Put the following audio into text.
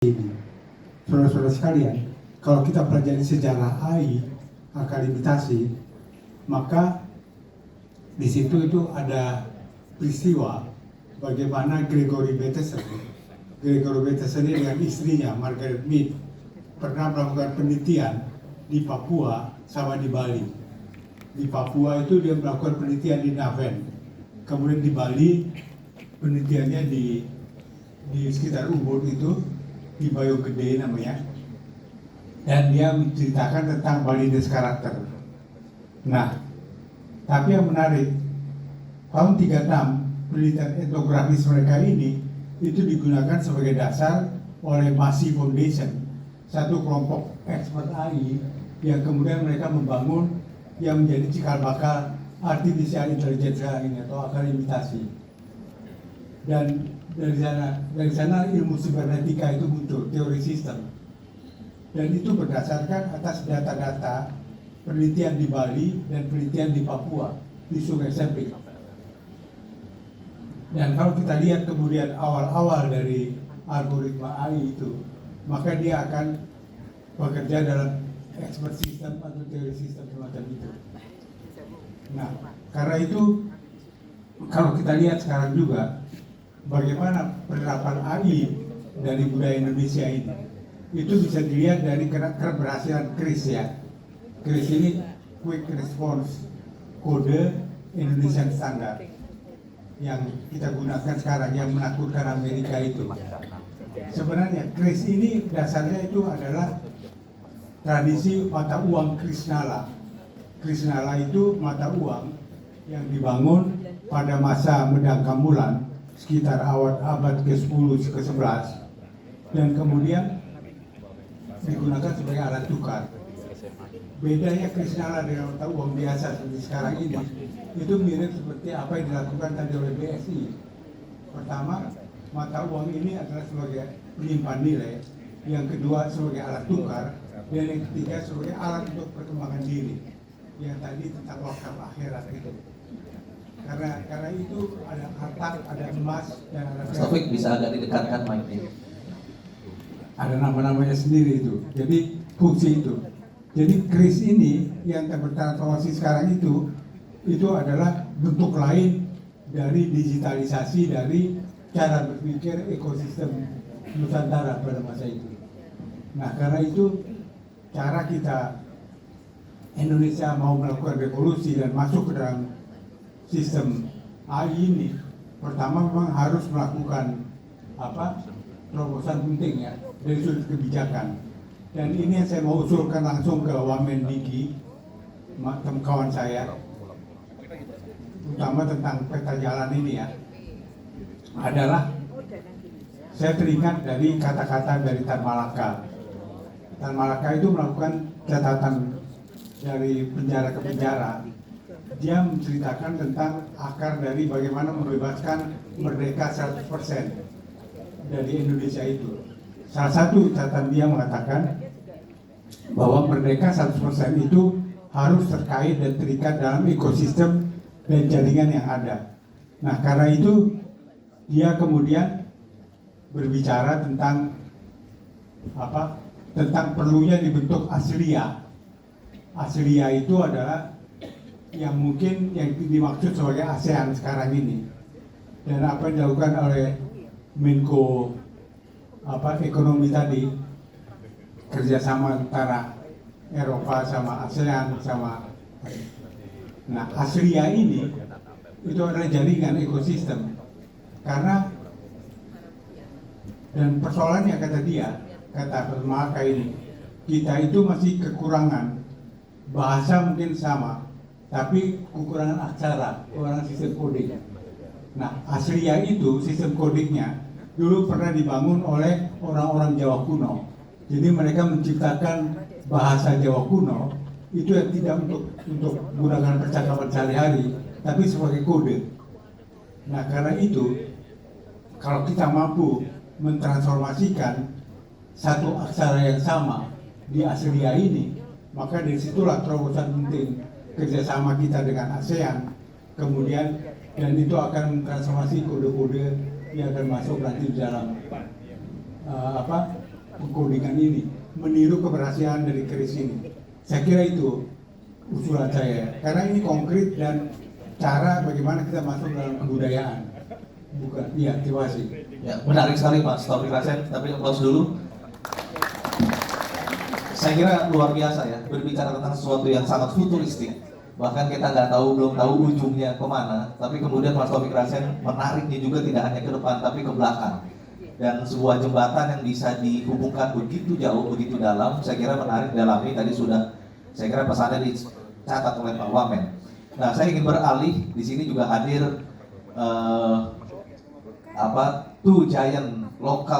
ini. Saudara-saudara sekalian, kalau kita pelajari sejarah AI, akademisi, maka di situ itu ada peristiwa bagaimana Gregory Bateson ini dengan istrinya Margaret Mead pernah melakukan penelitian di Papua sama di Bali. Di Papua itu dia melakukan penelitian di Naven, kemudian di Bali penelitiannya di sekitar Ubud itu, di Bayo Gede namanya, dan dia menceritakan tentang Balinese karakter. Nah, tapi yang menarik, tahun 36 penelitian etnografis mereka ini itu digunakan sebagai dasar oleh Massey Foundation, satu kelompok expert AI yang kemudian mereka membangun yang menjadi cikal bakal artificial intelligence ini atau akademisi. Dan dari sana ilmu sibernetika itu muncul, teori sistem. Dan itu berdasarkan atas data-data penelitian di Bali dan penelitian di Papua, di Sungai Sepik. Dan kalau kita lihat kemudian awal-awal dari algoritma AI itu, maka dia akan bekerja dalam expert system atau teori sistem semacam itu. Nah, karena itu kalau kita lihat sekarang juga bagaimana penerapan AI dari budaya Indonesia ini, itu bisa dilihat dari keberhasilan KRIS ya. KRIS ini Quick Response Code Indonesian Standard yang kita gunakan sekarang, yang menakutkan Amerika itu. Sebenarnya KRIS ini dasarnya itu adalah tradisi mata uang Krisnala. Krisnala itu mata uang yang dibangun pada masa Medang Kamulan sekitar abad ke-10 ke-11 dan kemudian digunakan sebagai alat tukar. Bedanya Krisnala dengan mata uang biasa seperti sekarang ini itu mirip seperti apa yang dilakukan tadi oleh BSI. Pertama, mata uang ini adalah sebagai penyimpan nilai, yang kedua sebagai alat tukar, dan yang ketiga sebagai alat untuk perkembangan diri, yang tadi tentang wakaf akhirat itu. Karena itu ada harta, ada emas, dan ada Mas Taufik bisa agak didekatkan mic-nya. ada nama-namanya sendiri itu. Jadi fungsi itu. Jadi KRIS ini yang bertransformasi sekarang itu adalah bentuk lain dari digitalisasi dari cara berpikir ekosistem Nusantara pada masa itu. Nah, karena itu cara kita Indonesia mau melakukan revolusi dan masuk ke dalam sistem AI ini, pertama memang harus melakukan terobosan penting ya dari sudut kebijakan. Dan ini yang saya mau usulkan langsung ke Wamendiki, kawan saya, terutama tentang peta jalan ini ya, adalah saya teringat dari kata-kata dari Tan Malaka. Tan Malaka itu melakukan catatan dari penjara ke penjara. Dia menceritakan tentang akar dari bagaimana membebaskan merdeka 100% dari Indonesia itu. Salah satu catatan dia mengatakan bahwa merdeka 100% itu harus terkait dan terikat dalam ekosistem dan jaringan yang ada. Nah, karena itu dia kemudian berbicara tentang tentang perlunya dibentuk Aslia. Aslia itu adalah yang mungkin yang dimaksud sebagai ASEAN sekarang ini. Dan apa yang dilakukan oleh Menko ekonomi tadi, kerjasama antara Eropa sama ASEAN sama. Nah, Aslia ini itu adalah jaringan ekosistem. Karena dan persoalannya kata Malaka ini, kita itu masih kekurangan bahasa, mungkin sama, tapi kekurangan aksara, kekurangan sistem koding. Nah, Aslia itu sistem kodingnya dulu pernah dibangun oleh orang-orang Jawa kuno. Jadi mereka menciptakan bahasa Jawa kuno itu yang tidak untuk menggunakan percakapan sehari-hari, tapi sebagai kode. Nah, karena itu kalau kita mampu mentransformasikan satu aksara yang sama di Aslia ini, maka dari situlah terobosan penting kerjasama kita dengan ASEAN, kemudian dan itu akan mentransformasi kode-kode yang akan masuk nanti di dalam pengkodingan ini, meniru keberhasilan dari keris ini. Saya kira itu usulan saya, karena ini konkret dan cara bagaimana kita masuk dalam kebudayaan. Bukan, iya, terima kasih. Ya, menarik sekali Mas Taufik Rasen, tapi aplaus dulu. Saya kira luar biasa ya, berbicara tentang sesuatu yang sangat futuristik. Bahkan kita belum tahu ujungnya kemana, tapi kemudian Mas Taufik Rasen menariknya juga tidak hanya ke depan, tapi ke belakang. Dan sebuah jembatan yang bisa dihubungkan begitu jauh, begitu dalam, saya kira menarik dalami. Tadi sudah, saya kira pesannya dicatat oleh Pak Wamen. Nah, saya ingin beralih, di sini juga hadir two giant lokal